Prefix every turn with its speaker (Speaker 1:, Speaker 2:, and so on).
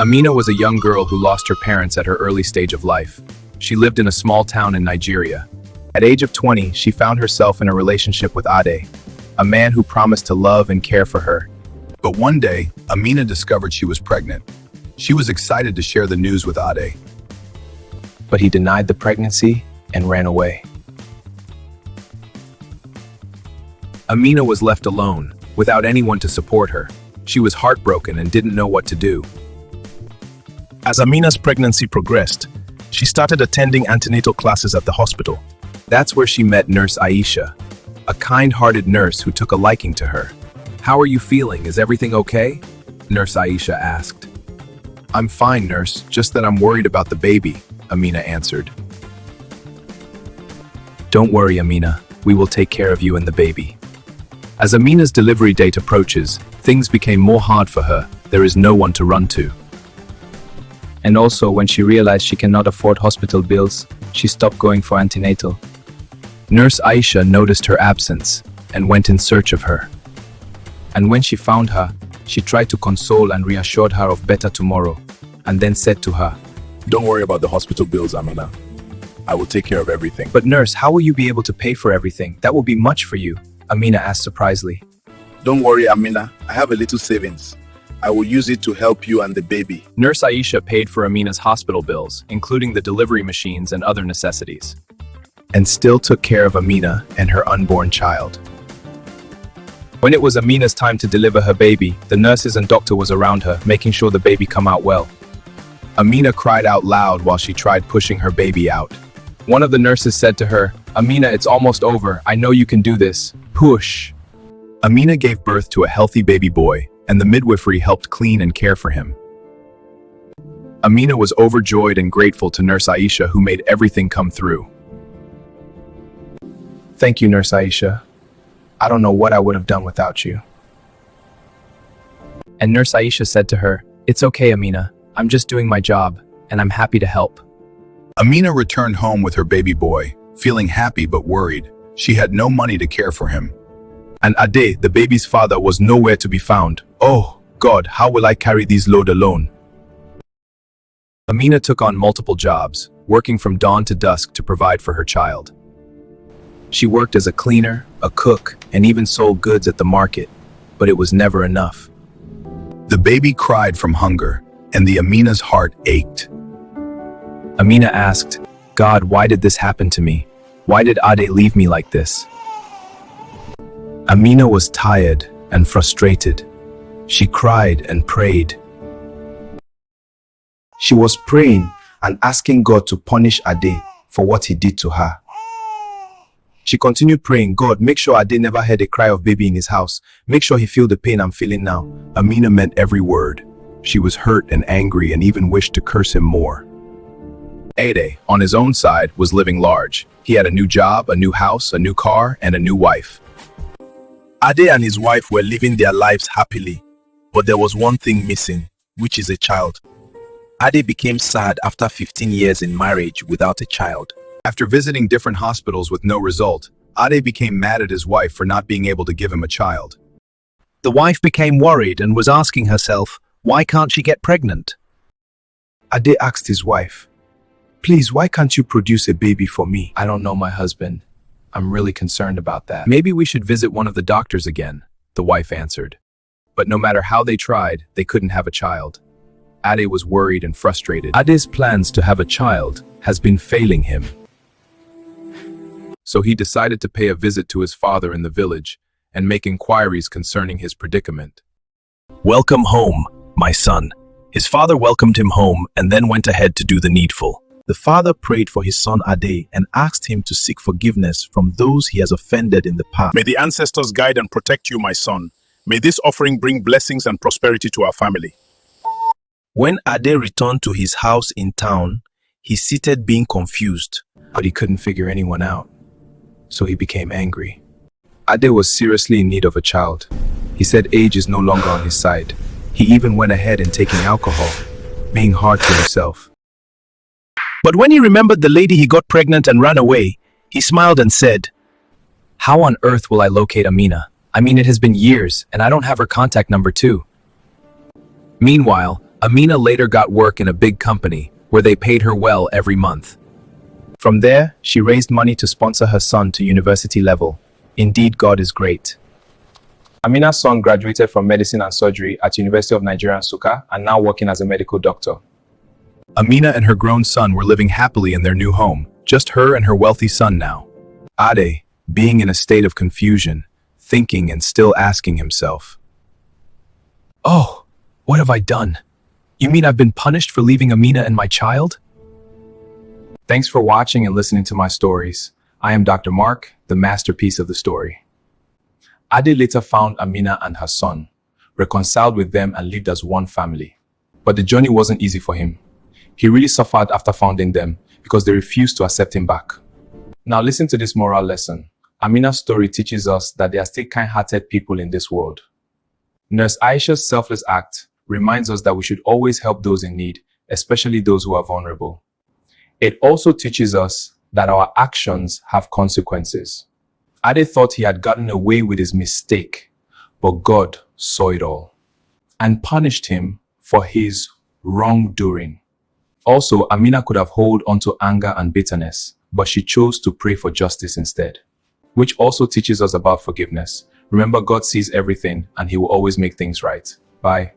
Speaker 1: Amina was a young girl who lost her parents at her early stage of life. She lived in a small town in Nigeria. At age of 20, she found herself in a relationship with Ade, a man who promised to love and care for her.
Speaker 2: But one day, Amina discovered she was pregnant. She was excited to share the news with Ade.
Speaker 1: But he denied the pregnancy and ran away. Amina was left alone, without anyone to support her. She was heartbroken and didn't know what to do.
Speaker 3: As Amina's pregnancy progressed, she started attending antenatal classes at the hospital.
Speaker 1: That's where she met Nurse Aisha, a kind-hearted nurse who took a liking to her. "How are you feeling? Is everything okay?" Nurse Aisha asked. "I'm fine, nurse, just that I'm worried about the baby," Amina answered. "Don't worry, Amina. We will take care of you and the baby." As Amina's delivery date approaches, things became more hard for her. There is no one to run to. And also, when she realized she cannot afford hospital bills, she stopped going for antenatal. Nurse Aisha noticed her absence and went in search of her. And when she found her, she tried to console and reassured her of better tomorrow, and then said to her,
Speaker 3: "Don't worry about the hospital bills, Amina. I will take care of everything."
Speaker 1: "But nurse, how will you be able to pay for everything? That will be much for you," Amina asked surprisingly.
Speaker 3: "Don't worry, Amina. I have a little savings. I will use it to help you and the baby."
Speaker 1: Nurse Aisha paid for Amina's hospital bills, including the delivery machines and other necessities, and still took care of Amina and her unborn child. When it was Amina's time to deliver her baby, the nurses and doctor was around her, making sure the baby come out well. Amina cried out loud while she tried pushing her baby out. One of the nurses said to her, "Amina, it's almost over. I know you can do this. Push." Amina gave birth to a healthy baby boy, and the midwifery helped clean and care for him. Amina was overjoyed and grateful to Nurse Aisha, who made everything come through. "Thank you, Nurse Aisha. I don't know what I would have done without you." And Nurse Aisha said to her, "It's okay, Amina. I'm just doing my job, and I'm happy to help."
Speaker 2: Amina returned home with her baby boy, feeling happy but worried. She had no money to care for him. And Ade, the baby's father, was nowhere to be found. "Oh, God, how will I carry these load alone?" Amina took on multiple jobs, working from dawn to dusk to provide for her child. She worked as a cleaner, a cook, and even sold goods at the market, but it was never enough. The baby cried from hunger, and the Amina's heart ached.
Speaker 1: Amina asked, "God, why did this happen to me? Why did Ade leave me like this?" Amina was tired and frustrated. She cried and prayed. She was praying and asking God to punish Ade for what he did to her. She continued praying, "God, make sure Ade never heard a cry of baby in his house. Make sure he feel the pain I'm feeling now." Amina meant every word. She was hurt and angry and even wished to curse him more. Ade, on his own side, was living large. He had a new job, a new house, a new car, and a new wife.
Speaker 3: Ade and his wife were living their lives happily, but there was one thing missing, which is a child. Ade became sad after 15 years in marriage without a child.
Speaker 2: After visiting different hospitals with no result, Ade became mad at his wife for not being able to give him a child.
Speaker 4: The wife became worried and was asking herself, why can't she get pregnant?
Speaker 1: Ade asked his wife, "Please, why can't you produce a baby for me?" "I don't know, my husband. I'm really concerned about that." "Maybe we should visit one of the doctors again," the wife answered. But no matter how they tried, they couldn't have a child. Ade was worried and frustrated. Ade's plans to have a child has been failing him. So he decided to pay a visit to his father in the village and make inquiries concerning his predicament.
Speaker 4: "Welcome home, my son." His father welcomed him home and then went ahead to do the needful. The father prayed for his son Ade and asked him to seek forgiveness from those he has offended in the past.
Speaker 3: "May the ancestors guide and protect you, my son. May this offering bring blessings and prosperity to our family."
Speaker 4: When Ade returned to his house in town, he seated being confused.
Speaker 1: But he couldn't figure anyone out, so he became angry. Ade was seriously in need of a child. He said age is no longer on his side. He even went ahead in taking alcohol, being hard to himself.
Speaker 4: But when he remembered the lady he got pregnant and ran away, he smiled and said,
Speaker 1: "How on earth will I locate Amina? I mean, it has been years, and I don't have her contact number too." Meanwhile, Amina later got work in a big company where they paid her well every month. From there, she raised money to sponsor her son to university level. Indeed, God is great. Amina's son graduated from medicine and surgery at University of Nigeria Nsukka and now working as a medical doctor.
Speaker 2: Amina and her grown son were living happily in their new home, just her and her wealthy son now. Ade, being in a state of confusion, thinking and still asking himself,
Speaker 1: Oh, what have I done? You mean I've been punished for leaving Amina and my child? Thanks for watching and listening to my stories. I am Dr. Mark, the masterpiece of the story. Ade later found Amina and her son, reconciled with them and lived as one family. But the journey wasn't easy for him. He really suffered after finding them because they refused to accept him back. Now listen to this moral lesson. Amina's story teaches us that there are still kind-hearted people in this world. Nurse Aisha's selfless act reminds us that we should always help those in need, especially those who are vulnerable. It also teaches us that our actions have consequences. Ade thought he had gotten away with his mistake, but God saw it all and punished him for his wrongdoing. Also, Amina could have held onto anger and bitterness, but she chose to pray for justice instead, which also teaches us about forgiveness. Remember, God sees everything and He will always make things right. Bye.